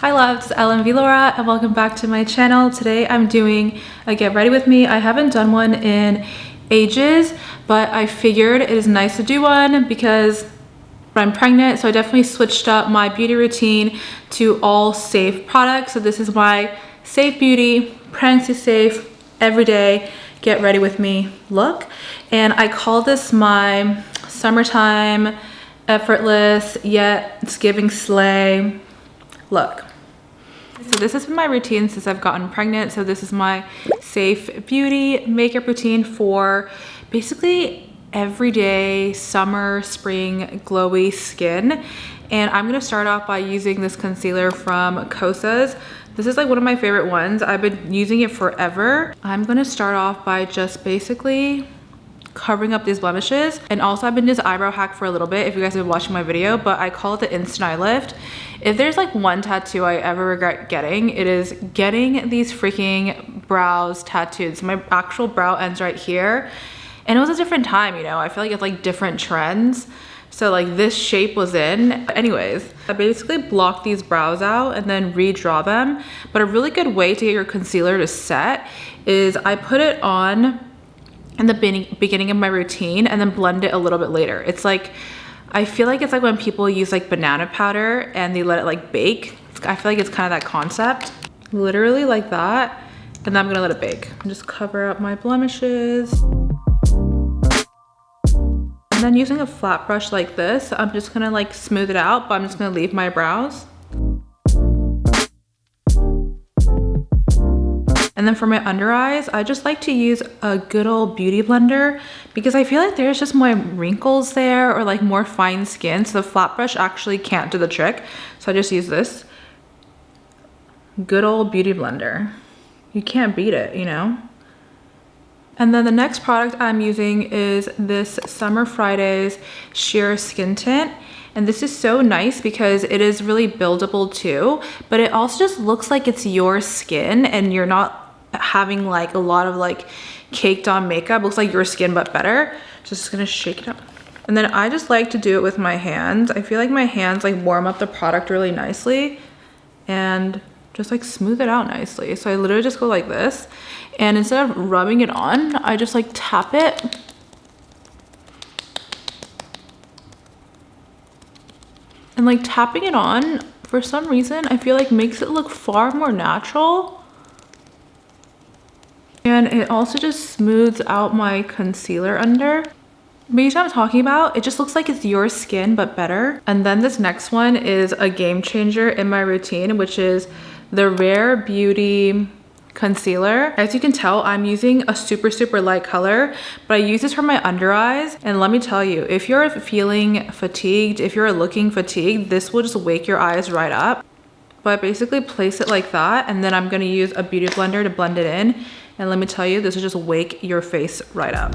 Hi loves, it's LMV Lora and welcome back to my channel. Today I'm doing a get ready with me. I haven't done one in ages, but I figured it is nice to do one because I'm pregnant, so I definitely switched up my beauty routine to all safe products. So this is my safe beauty, pregnancy safe, everyday get ready with me look. And I call this my summertime effortless yet it's giving slay look. So this has been my routine since I've gotten pregnant. So this is my safe beauty makeup routine for basically everyday summer, spring, glowy skin. And I'm gonna start off by using this concealer from Kosas. This is like one of my favorite ones. I've been using it forever. I'm gonna start off by just basically covering up these blemishes. And also I've been doing this eyebrow hack for a little bit if you guys have been watching my video, but I call it the instant eye lift. If there's like one tattoo I ever regret getting, it is getting these freaking brows tattooed. So my actual brow ends right here. And it was a different time, you know? I feel like it's like different trends. So like this shape was in. Anyways, I basically block these brows out and then redraw them. But a really good way to get your concealer to set is I put it on in the beginning of my routine and then blend it a little bit later. It's like, I feel like it's like when people use like banana powder and they let it like bake. I feel like it's kind of that concept. Literally like that. And then I'm gonna let it bake. And just cover up my blemishes. And then using a flat brush like this, I'm just gonna like smooth it out, but I'm just gonna leave my brows. And then for my under eyes, I just like to use a good old beauty blender because I feel like there's just more wrinkles there or like more fine skin. So the flat brush actually can't do the trick. So I just use this good old beauty blender. You can't beat it, you know? And then the next product I'm using is this Summer Fridays Sheer Skin Tint. And this is so nice because it is really buildable too, but it also just looks like it's your skin and you're not having like a lot of like caked on makeup. It looks like your skin but better. Just gonna shake it up. And then I just like to do it with my hands. I feel like my hands like warm up the product really nicely and just like smooth it out nicely. So I literally just go like this, and instead of rubbing it on, I just like tap it. And like tapping it on, for some reason, I feel like makes it look far more natural. And it also just smooths out my concealer under. But you know what I'm talking about? It just looks like it's your skin, but better. And then this next one is a game changer in my routine, which is the Rare Beauty concealer. As you can tell, I'm using a super light color, but I use this for my under eyes. And let me tell you, if you're feeling fatigued, if you're looking fatigued, this will just wake your eyes right up. But I basically place it like that, and then I'm gonna use a beauty blender to blend it in. And let me tell you, this will just wake your face right up.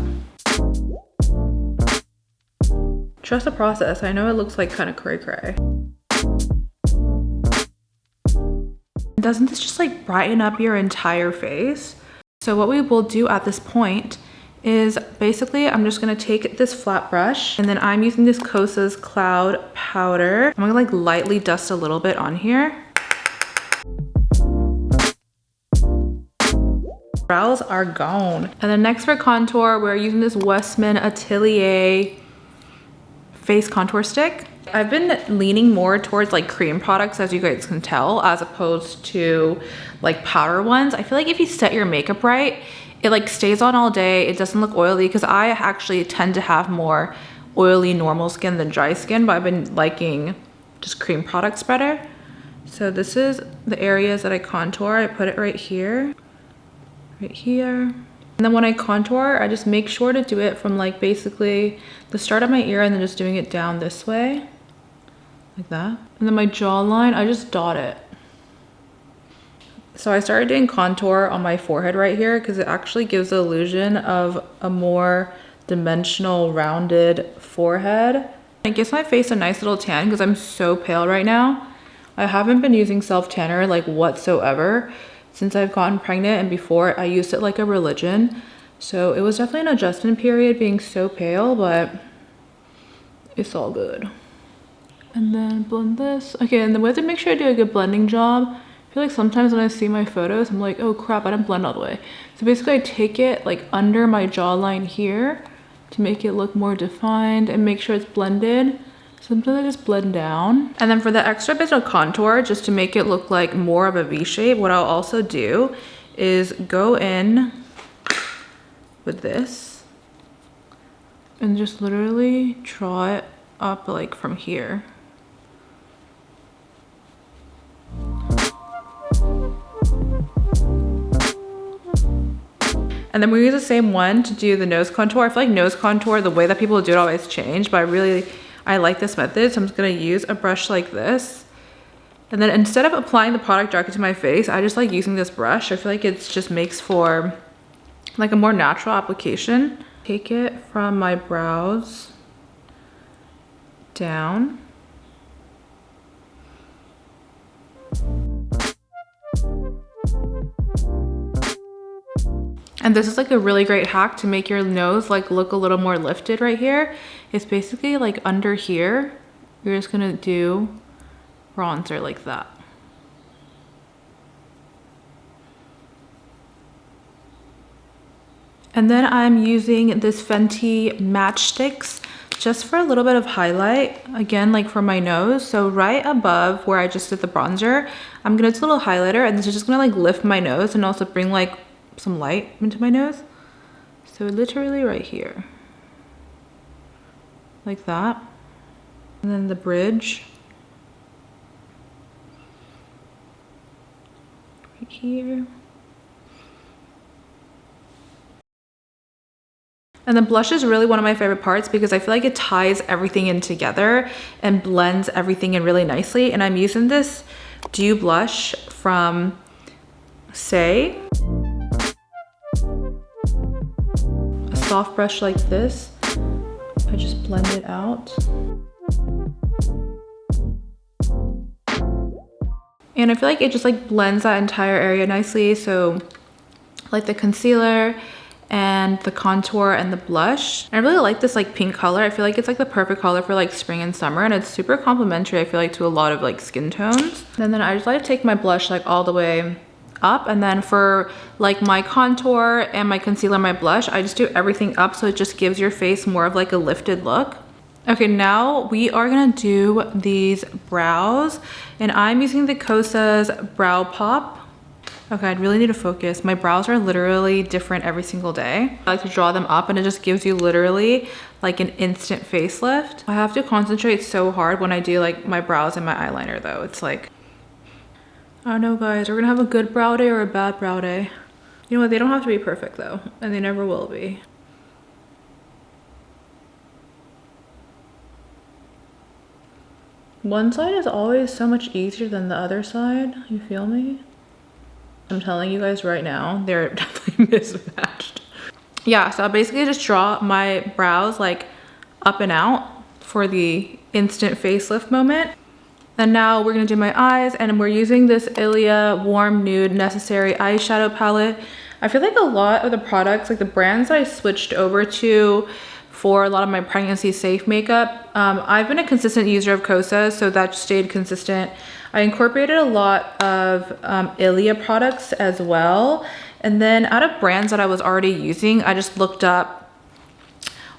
Trust the process. I know it looks like kind of cray-cray. Doesn't this just like brighten up your entire face? So what we will do at this point is basically I'm just gonna take this flat brush, and then I'm using this Kosas Cloud Powder. I'm gonna like lightly dust a little bit on here. Brows are gone. And then next for contour, we're using this Westman Atelier face contour stick. I've been leaning more towards like cream products, as you guys can tell, as opposed to like powder ones. I feel like if you set your makeup right, it like stays on all day. It doesn't look oily because I actually tend to have more oily normal skin than dry skin, but I've been liking just cream products better. So this is the areas that I contour. I put it right here, right here. And then when I contour, I just make sure to do it from like basically the start of my ear and then just doing it down this way. Like that. And then my jawline, I just dot it. So I started doing contour on my forehead right here because it actually gives the illusion of a more dimensional, rounded forehead. It gives my face a nice little tan because I'm so pale right now. I haven't been using self-tanner like whatsoever since I've gotten pregnant, and before I used it like a religion. So it was definitely an adjustment period being so pale, but it's all good. And then blend this. Okay, and then we have to make sure I do a good blending job. I feel like sometimes when I see my photos, I'm like, oh crap, I didn't blend all the way. So basically I take it like under my jawline here to make it look more defined and make sure it's blended. Sometimes I just blend down. And then for the extra bit of contour, just to make it look like more of a V shape, what I'll also do is go in with this and just literally draw it up like from here. And then we use the same one to do the nose contour. I feel like nose contour, the way that people do it always change, but I like this method. So I'm just gonna use a brush like this. And then instead of applying the product directly to my face, I just like using this brush. I feel like it just makes for like a more natural application. Take it from my brows down. And this is like a really great hack to make your nose like look a little more lifted right here. It's basically like under here, you're just gonna do bronzer like that. And then I'm using this Fenty Matchsticks just for a little bit of highlight, again, like for my nose. So right above where I just did the bronzer, I'm gonna do a little highlighter, and this is just gonna like lift my nose and also bring like some light into my nose. So literally right here, like that. And then the bridge right here. And the blush is really one of my favorite parts because I feel like it ties everything in together and blends everything in really nicely. And I'm using this Dew blush from Say. A soft brush like this. I just blend it out. And I feel like it just like blends that entire area nicely. So like the concealer and the contour and the blush. I really like this like pink color. I feel like it's like the perfect color for like spring and summer, and it's super complementary, I feel like, to a lot of like skin tones. And then I just like to take my blush like all the way up, and then for like my contour and my concealer, my blush, I just do everything up so it just gives your face more of like a lifted look. Okay, now we are gonna do these brows, and I'm using the Kosa's Brow Pop. Okay, I really need to focus. My brows are literally different every single day. I like to draw them up, and it just gives you literally like an instant facelift. I have to concentrate so hard when I do like my brows and my eyeliner though. It's like, I don't know guys, we're gonna have a good brow day or a bad brow day. You know what, they don't have to be perfect though, and they never will be. One side is always so much easier than the other side, you feel me? I'm telling you guys right now, they're definitely mismatched. Yeah, so I basically just draw my brows like up and out for the instant facelift moment. And now we're gonna do my eyes, and we're using this Ilia Warm Nude Necessary eyeshadow palette. I feel like a lot of the products, like the brands that I switched over to for a lot of my pregnancy safe makeup, I've been a consistent user of Kosa, so that stayed consistent. I incorporated a lot of Ilia products as well. And then out of brands that I was already using, I just looked up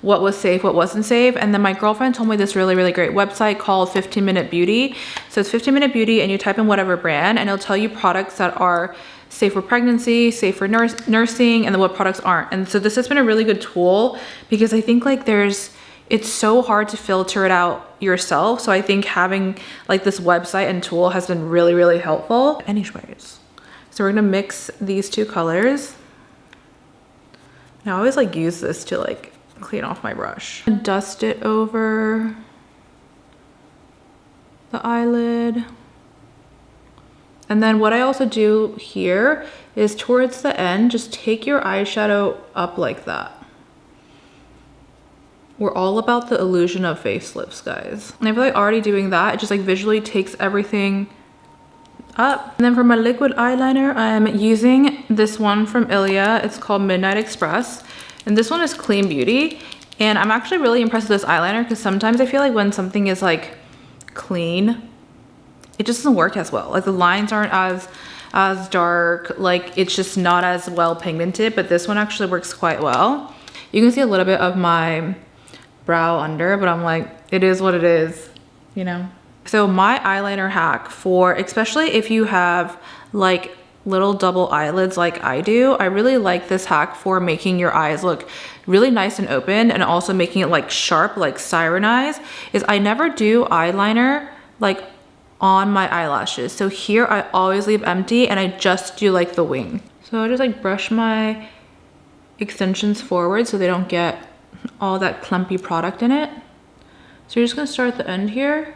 what was safe, what wasn't safe. And then my girlfriend told me this really, really great website called 15 Minute Beauty. So it's 15 Minute Beauty, and you type in whatever brand and it'll tell you products that are safe for pregnancy, safe for nursing, and then what products aren't. And so this has been a really good tool because I think like it's so hard to filter it out yourself. So I think having like this website and tool has been really, really helpful. Anyways, so we're gonna mix these two colors. Now I always like use this to like clean off my brush. Dust it over the eyelid. And then what I also do here is towards the end, just take your eyeshadow up like that. We're all about the illusion of facelifts, guys. And I feel like already doing that, it just like visually takes everything up. And then for my liquid eyeliner, I'm using this one from Ilia. It's called Midnight Express. And this one is Clean Beauty. And I'm actually really impressed with this eyeliner because sometimes I feel like when something is like clean, it just doesn't work as well. Like the lines aren't as dark, like it's just not as well pigmented, but this one actually works quite well. You can see a little bit of my brow under, but I'm like, it is what it is, you know? So my eyeliner hack for, especially if you have like little double eyelids like I do, I really like this hack for making your eyes look really nice and open and also making it like sharp, like siren eyes, is I never do eyeliner like on my eyelashes. So here I always leave empty and I just do like the wing. So I just like brush my extensions forward so they don't get all that clumpy product in it. So you're just gonna start at the end here.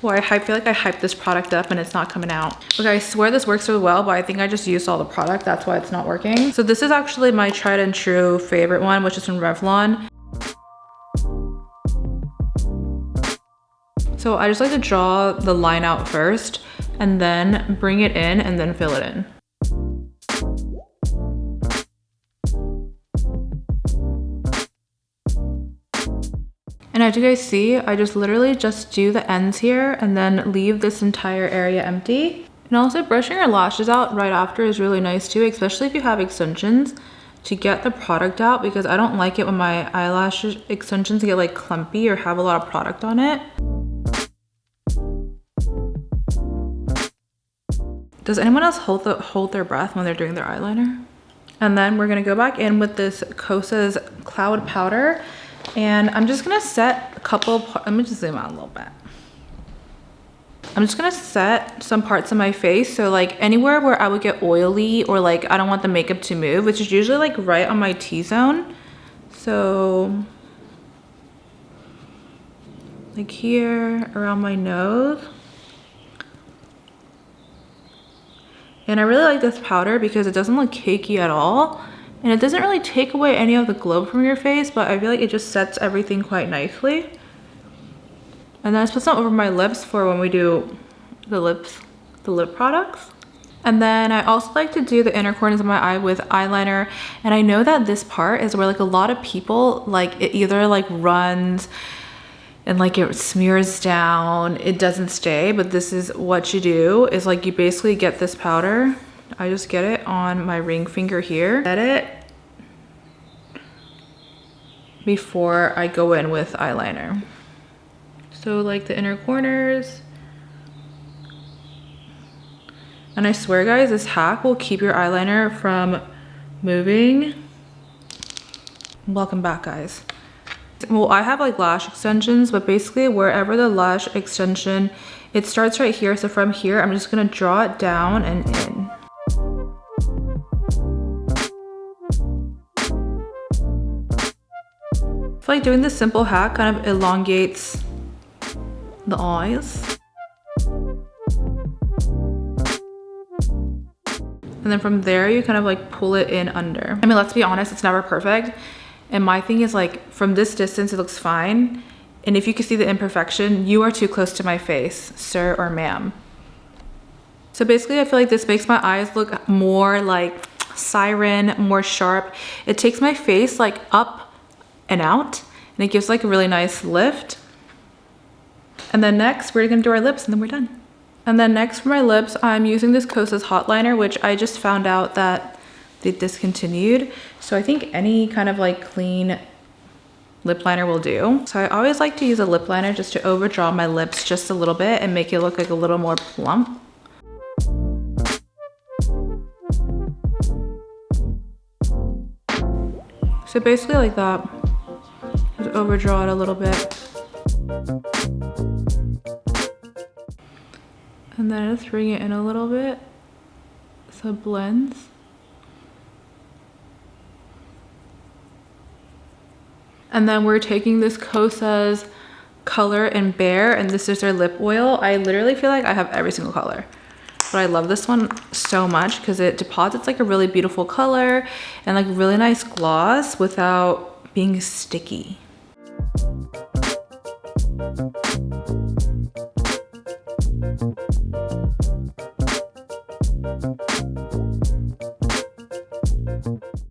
Well, I feel like I hyped this product up and it's not coming out. Okay, I swear this works really well, but I think I just used all the product. That's why it's not working. So this is actually my tried and true favorite one, which is from Revlon. So I just like to draw the line out first and then bring it in and then fill it in. And as you guys see, I just literally just do the ends here and then leave this entire area empty. And also brushing your lashes out right after is really nice too, especially if you have extensions, to get the product out, because I don't like it when my eyelash extensions get like clumpy or have a lot of product on it. Does anyone else hold their breath when they're doing their eyeliner? And then we're gonna go back in with this Kosas Cloud Powder. And I'm just gonna set a couple, let me just zoom out a little bit. I'm just gonna set some parts of my face. So like anywhere where I would get oily or like I don't want the makeup to move, which is usually like right on my T-zone. So like here around my nose. And I really like this powder because it doesn't look cakey at all. And it doesn't really take away any of the glow from your face, but I feel like it just sets everything quite nicely. And then I put some over my lips for when we do the lip products. And then I also like to do the inner corners of my eye with eyeliner. And I know that this part is where like a lot of people, like it either like runs and like it smears down, it doesn't stay, but this is what you do, is like you basically get this powder. I just get it on my ring finger here. Set it before I go in with eyeliner. So like the inner corners. And I swear guys, this hack will keep your eyeliner from moving. Welcome back guys. Well, I have like lash extensions, but basically wherever the lash extension, it starts right here. So from here, I'm just gonna draw it down and in. I feel like doing this simple hack kind of elongates the eyes. And then from there, you kind of like pull it in under. I mean, let's be honest, it's never perfect. And my thing is like, from this distance, it looks fine. And if you can see the imperfection, you are too close to my face, sir or ma'am. So basically, I feel like this makes my eyes look more like siren, more sharp. It takes my face like up and out, and it gives like a really nice lift. And then next, we're gonna do our lips and then we're done. And then next for my lips, I'm using this Kosas Hot Liner, which I just found out that they discontinued. So I think any kind of like clean lip liner will do. So I always like to use a lip liner just to overdraw my lips just a little bit and make it look like a little more plump. So basically like that, just overdraw it a little bit. And then just bring it in a little bit so it blends. And then we're taking this Kosas Color and Bare, and this is their lip oil. I literally feel like I have every single color, but I love this one so much because it deposits like a really beautiful color and like really nice gloss without being sticky.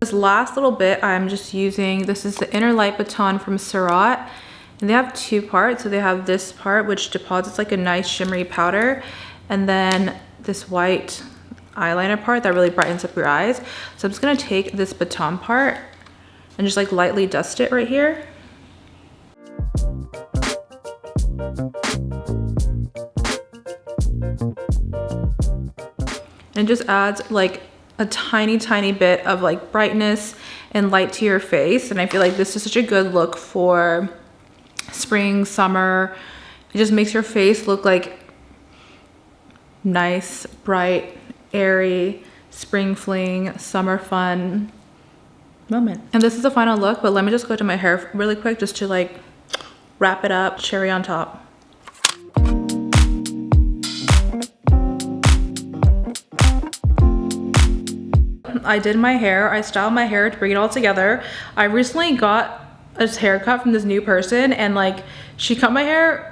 This last little bit I'm just using, this is the Inner Light Baton from Surat, And they have two parts. So they have this part which deposits like a nice shimmery powder, and then this white eyeliner part that really brightens up your eyes. So I'm just gonna take this baton part and just like lightly dust it right here. And it just adds like a tiny bit of like brightness and light to your face. And I feel like this is such a good look for spring, summer. It just makes your face look like nice, bright, airy, spring fling, summer fun moment. And this is the final look, but let me just go to my hair really quick just to like wrap it up, cherry on top. I did my hair, I styled my hair to bring it all together. I recently got a haircut from this new person, and like she cut my hair.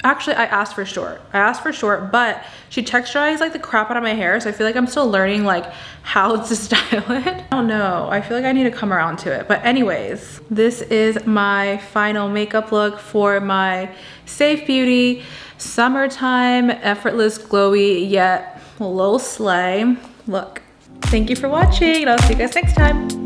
Actually, I asked for short, but she texturized like the crap out of my hair. So I feel like I'm still learning like how to style it. I don't know, I feel like I need to come around to it. But anyways, this is my final makeup look for my Safe Beauty summertime effortless glowy yet low slay look. Thank you for watching, and I'll see you guys next time.